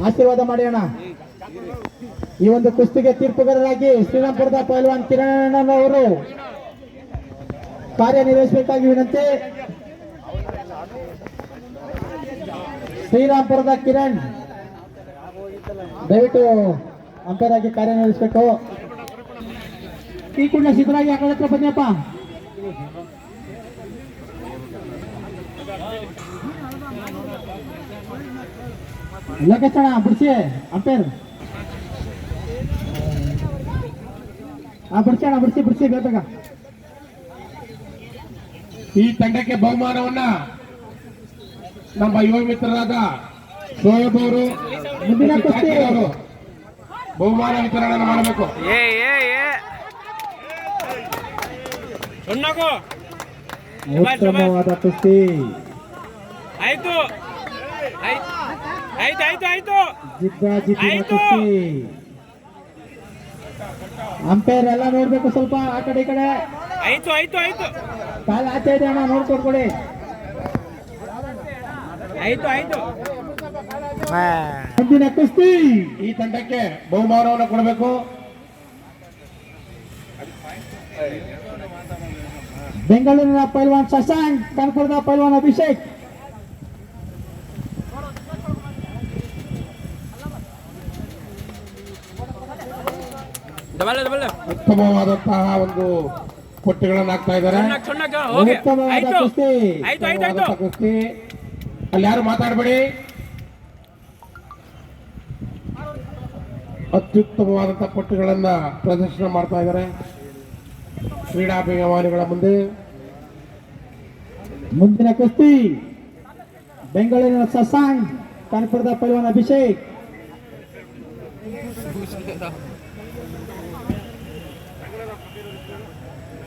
ಆಶೀರ್ವಾದ ಮಾಡಿ ಅಣ್ಣ. ಈ ಒಂದು ಕುಸ್ತಿಗೆ ತೀರ್ಪುಗಾರರಾಗಿ ಶ್ರೀರಾಮ್ಪುರದ ಪಹಲ್ವಾನ್ ಕಿರಣ್ ಅವರು ಕಾರ್ಯನಿರ್ವಹಿಸಬೇಕಾಗಿ ವಿನಂತಿ. ಶ್ರೀರಾಮ್ಪುರದ ಕಿರಣ್ ದಯವಿಟ್ಟು ಅಂಪೈರ್ ಆಗಿ ಕಾರ್ಯನಿರ್ವಹಿಸಬೇಕು. ಈ ಕೂಡ ಸಿದ್ಧರಾಗಿ ಆ ಕಡೆ ಹತ್ರ ಬನ್ನಿಯಪ್ಪ. ಲೋಕೇಶಣ್ಣ ಬಿಡಿಸಿ ಅಂಪೇರ್. ಬಿಡಿಸಿ ಅಣ್ಣ, ಬಿಡಿಸಿ ಬೇಗ. ಈ ತಂಡಕ್ಕೆ ಬಹುಮಾನವನ್ನ ನಮ್ಮ ಯುವ ಮಿತ್ರರಾದ ಶೋಯಬ್ ಅವರು ಮುಂದಿನ ಕುಸ್ತಿ ಬಹುಮಾನ ವಿತರಣೆ ಮಾಡಬೇಕು. ಉತ್ತಮವಾದ ಕುಸ್ತಿ. ಆಯ್ತು ಜಿದ್ದಾಜಿದ್ದಿನ ಕುಸ್ತಿ. ಅಂಪೈರ್ ಎಲ್ಲ ನೋಡ್ಬೇಕು, ಸ್ವಲ್ಪ ಆ ಕಡೆ ಈ ಕಡೆ. ಆಯ್ತು ಕಾಲು ಆಚೆ ಇದೆ ಅಣ್ಣ, ನೋಡ್ಕೊಡ್ಕೊಡಿ. ಆಯ್ತು ಮುಂದಿನ ಕುಸ್ತಿ. ಈ ತಂಡಕ್ಕೆ ಬಹುಮಾನವನ್ನು ಕೊಡಬೇಕು. ಬೆಂಗಳೂರಿನ ಪೈಲ್ವಾನ್ ಶಶಾಂಕ್, ಕಾನ್ಪುರದ ಪೈಲ್ವಾನ್ ಅಭಿಷೇಕ್. ಉತ್ತಮವಾದಂತಹ ಒಂದು ಕೊಟ್ಟೆಗಳನ್ನು ಹಾಕ್ತಾ ಇದ್ದಾರೆ. ಉತ್ತಮವಾದ ಕುಸ್ತಿ. ಕುಸ್ತಿ. ಅಲ್ಲಿ ಯಾರು ಮಾತಾಡಬೇಡಿ. ಅತ್ಯುತ್ತಮವಾದಂತಹ ಪಟ್ಟುಗಳನ್ನ ಪ್ರದರ್ಶನ ಮಾಡ್ತಾ ಇದ್ದಾರೆ ಕ್ರೀಡಾಭಿಮಾನಿಗಳ ಮುಂದೆ. ಮುಂದಿನ ಕುಸ್ತಿ ಬೆಂಗಳೂರಿನ ಶಶಾಂಕ್, ಕಾನ್ಪುರದ ಪೈಲ್ವಾನ್ ಅಭಿಷೇಕ್.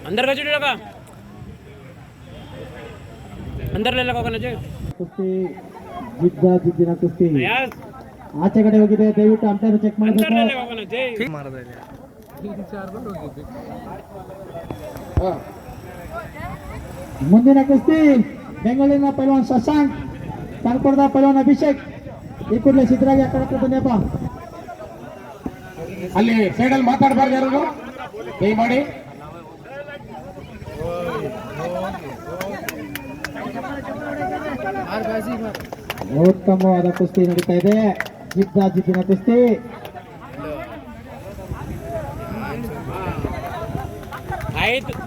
अंदर का जुड़ी लगा अंदर ले लगा ಕುಸ್ತಿ ಜಿದ್ದಾಜಿದ್ದಿನ ಕುಸ್ತಿ. यार ಆಚೆ ಕಡೆ ಹೋಗಿದೆ, ದಯವಿಟ್ಟು ಅಂಪೈರ್ ಚೆಕ್ अंदर ले ಮಾಡಬೇಕು. लगा जय ಮುಂದಿನ ಕುಸ್ತಿ ಬೆಂಗಳೂರಿನ ಪೈಲ್ವಾನ್ ಶಶಾಂಕ್, ಕಾನ್ಪುರದ ಪೈಲ್ವಾನ್ ಅಭಿಷೇಕ್. ಈ ಕೂಡಲೇ ಸಿದ್ಧರಾಗಿ ಆ ಕಡೆ ಬನ್ನಿಯಪ್ಪ. ಅಲ್ಲಿ ಸೈಡಲ್ಲಿ ಮಾತಾಡಬಾರ್ದು ಯಾರು, ದಯಮಾಡಿ. ಉತ್ತಮವಾದ ಕುಸ್ತಿ ನಡೀತಾ ಇದೆ, ಜಿದ್ದಾಜಿದ್ದಿನ ಕುಸ್ತಿ. ಆಯ್ತು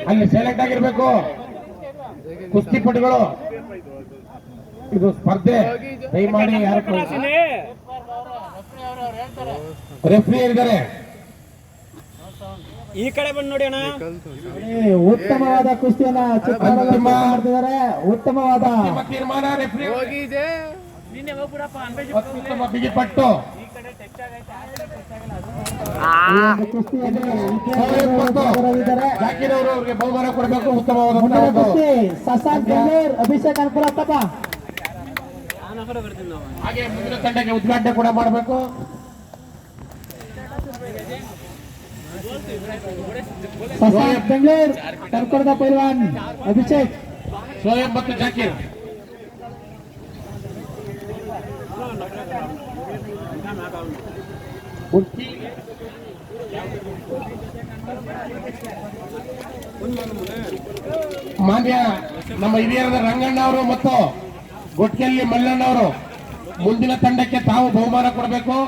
ಅಲ್ಲಿ ಸೈಲೆಂಟ್ ಆಗಿರ್ಬೇಕು ಕುಸ್ತಿಪಟುಗಳು. ಇದು ಸ್ಪರ್ಧೆ, ದಯಮಾಡಿ. ಯಾರು ರೆಫ್ರಿ ಇದ್ದಾರೆ, ಈ ಕಡೆ ಬಂದು ನೋಡಿ ಅಣ್ಣ. ಉತ್ತಮವಾದ ಕುಸ್ತಿಯನ್ನ ಮಾಡ್ತಿದ್ದಾರೆ. ಉತ್ತಮವಾದ ತೀರ್ಮಾನ. ರೆಫ್ರಿ ಅತ್ಯುತ್ತಮ ಬಿಗಿಪಟ್ಟು. ಜಾಕೀರ್ ಅವರು ಅವರಿಗೆ ಬಹುಮಾನ ಕೊಡಬೇಕು. ಉತ್ತಮವಾದ ಕುಸ್ತಿ ಶಶಾಂಕ್ ಬೆಂಗಳೂರು, ಅಭಿಷೇಕ್ ಕಾನ್ಪುರ ತಪ್ಪ. ಹಾಗೆ ಮುಂದಿನ ತಂಡಕ್ಕೆ ಉದ್ಘಾಟನೆ ಕೂಡ ಮಾಡಬೇಕು. ಶಶಾಂಕ್ ಬೆಂಗಳೂರು, ಕಾನ್ಪುರದ ಪೈಲ್ವಾನ್ ಅಭಿಷೇಕ್. ಶೋಯಬ್ ಮತ್ತು ಜಾಕೀರ್. ಮಾನ್ಯ ನಮ್ಮ ಹಿರಿಯರಾದ ರಂಗಣ್ಣ ಅವರು ಮತ್ತು ಗೊಟ್ಕೆಲ್ಲಿ ಮಲ್ಲಣ್ಣ ಅವರು ಮುಂದಿನ ತಂಡಕ್ಕೆ ತಾವು ಬಹುಮಾನ ಕೊಡಬೇಕು.